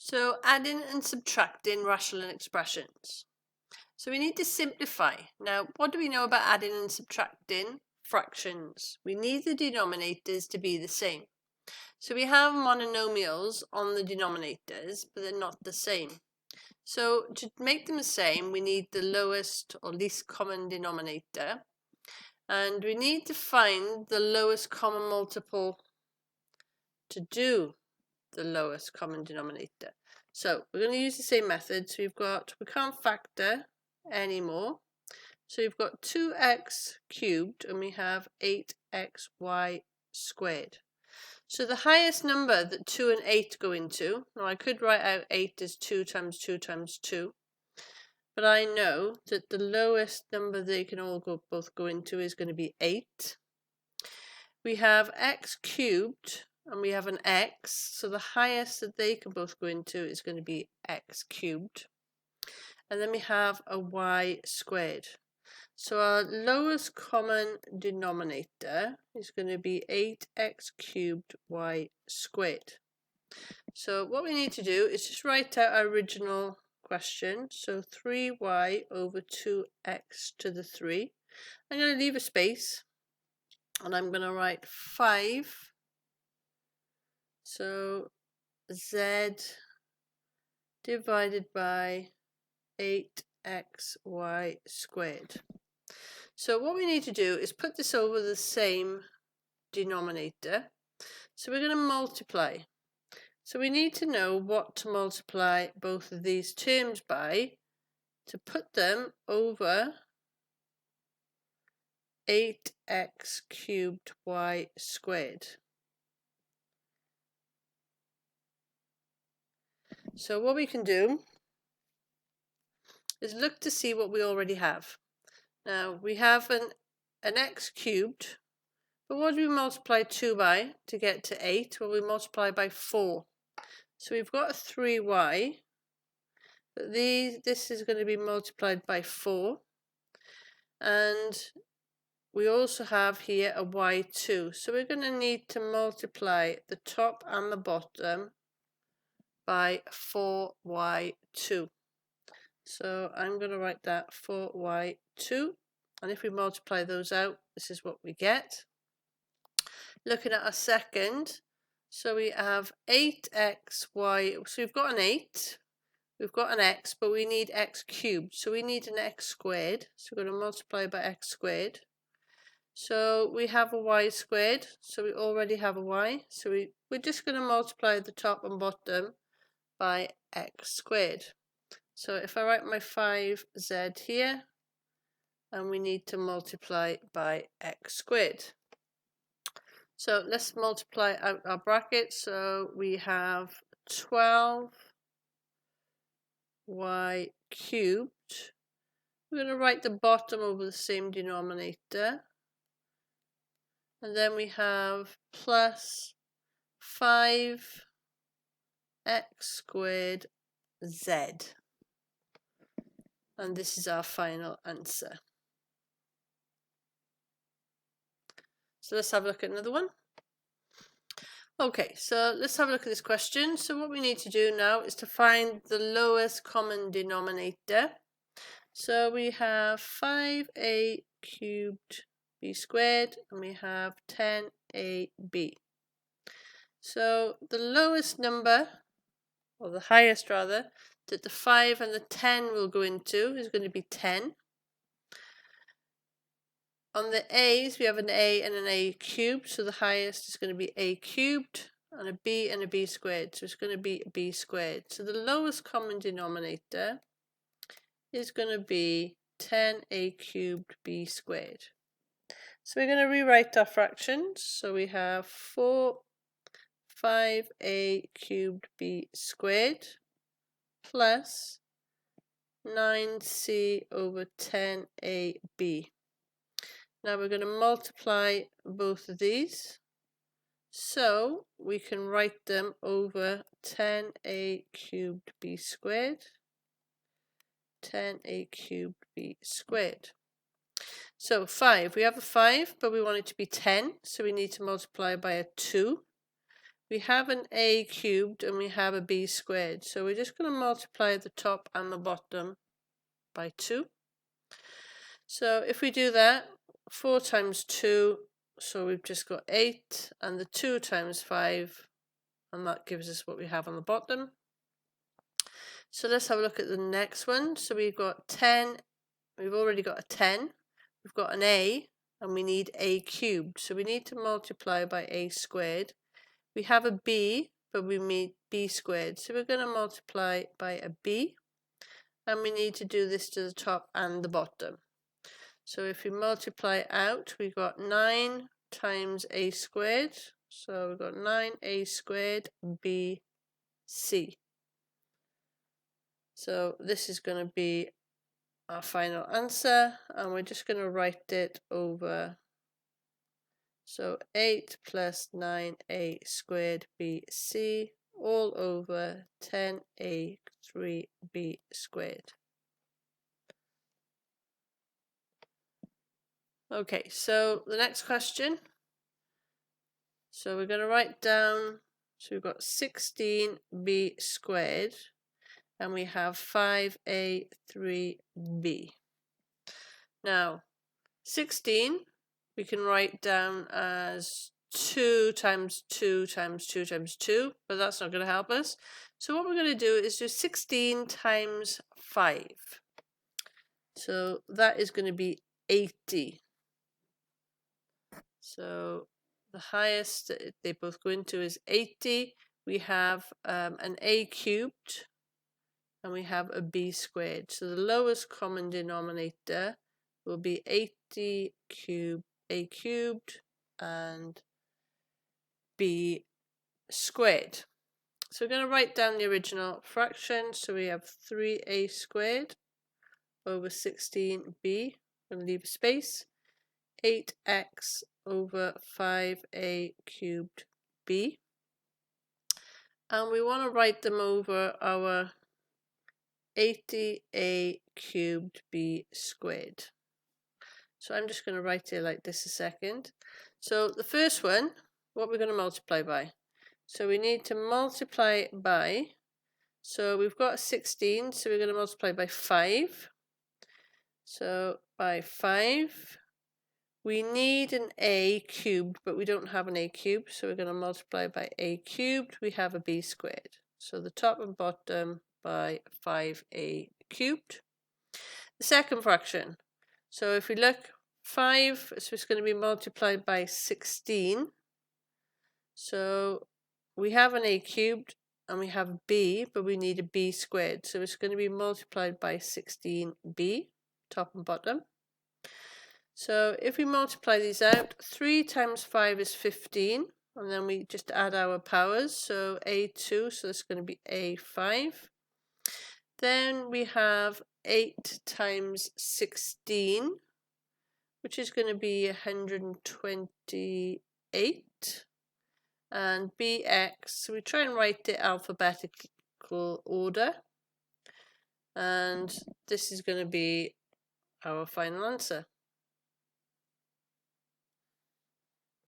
So adding and subtracting rational expressions. So we need to simplify. Now, what do we know about adding and subtracting fractions? We need the denominators to be the same. So we have monomials on the denominators, but they're not the same. So to make them the same, we need the lowest or least common denominator. And we need to find the lowest common multiple to do the lowest common denominator. So we're going to use the same method. So we can't factor anymore. So we've got 2x cubed and we have 8xy squared. So the highest number that 2 and 8 go into, now I could write out 8 as 2 times 2 times 2, but I know that the lowest number they can all both go into is going to be 8. We have x cubed and we have an x, so the highest that they can both go into is going to be x cubed. And then we have a y squared. So our lowest common denominator is going to be 8x cubed y squared. So what we need to do is just write out our original question. So 3y over 2x to the 3. I'm going to leave a space and I'm going to write 5. So z divided by 8xy squared. So what we need to do is put this over the same denominator. So we're going to multiply. So we need to know what to multiply both of these terms by to put them over 8x cubed y squared. So what we can do is look to see what we already have. Now we have an x cubed, but what do we multiply 2 by to get to 8? Well, we multiply by 4. So we've got a 3y, but this is going to be multiplied by 4. And we also have here a y2. So we're going to need to multiply the top and the bottom by 4y2. So I'm going to write that 4y2. And if we multiply those out, this is what we get. Looking at our second, so we have 8xy. So we've got an 8. We've got an x, but we need x cubed. So we need an x squared. So we're going to multiply by x squared. So we have a y squared. So we already have a y. So we're just going to multiply the top and bottom by x squared. So if I write my 5z here, and we need to multiply by x squared. So let's multiply out our brackets. So we have 12y cubed. We're going to write the bottom over the same denominator. And then we have plus 5x squared z. And this is our final answer. So let's have a look at another one. Okay, so let's have a look at this question. So what we need to do now is to find the lowest common denominator. So we have 5a cubed b squared and we have 10ab. So the lowest number, or the highest rather, that the 5 and the 10 will go into is going to be 10. On the a's, we have an a and an a cubed, so the highest is going to be a cubed, and a b squared, so it's going to be b squared. So the lowest common denominator is going to be 10a cubed b squared. So we're going to rewrite our fractions. So we have 5a cubed b squared plus 9c over 10ab. Now we're going to multiply both of these, so we can write them over 10a cubed b squared, 10a cubed b squared. So 5, we have a 5, but we want it to be 10, so we need to multiply by a 2. we have an a cubed and we have a b squared. So we're just going to multiply the top and the bottom by 2. So if we do that, 4 times 2, so we've just got 8, and the 2 times 5, and that gives us what we have on the bottom. So let's have a look at the next one. So we've got 10, we've already got a 10, we've got an a, and we need a cubed. So we need to multiply by a squared. We have a b, but we need b squared. So we're going to multiply by a b, and we need to do this to the top and the bottom. So if we multiply out, we've got 9 times a squared. So we've got 9a squared bc. So this is going to be our final answer, and we're just going to write it over. So 8 plus 9a squared bc all over 10a 3b squared. Okay, so the next question. So we're going to write down, so we've got 16b squared, and we have 5a 3b. Now, 16 we can write down as 2 times 2 times 2 times 2, but that's not going to help us. So what we're going to do is do 16 times 5. So that is going to be 80. So the highest that they both go into is 80. We have an a cubed, and we have a b squared. So the lowest common denominator will be 80 cubed, a cubed, and b squared. So we're going to write down the original fraction. So we have 3a squared over 16b. I'm going to leave a space. 8x over 5a cubed b. And we want to write them over our 80a cubed b squared. So I'm just going to write it like this a second. So the first one, what we're going to multiply by. So we need to multiply by, so we've got 16, so we're going to multiply by 5. So by 5, we need an a cubed, but we don't have an a cubed, so we're going to multiply by a cubed. We have a b squared. So the top and bottom by 5a cubed. The second fraction. So if we look, 5, so it's going to be multiplied by 16. So we have an a cubed and we have b, but we need a b squared. So it's going to be multiplied by 16b, top and bottom. So if we multiply these out, 3 times 5 is 15, and then we just add our powers. So a2, so it's going to be a5. Then we have 8 times 16, which is going to be 128. And bx, so we try and write it alphabetical order, and this is going to be our final answer.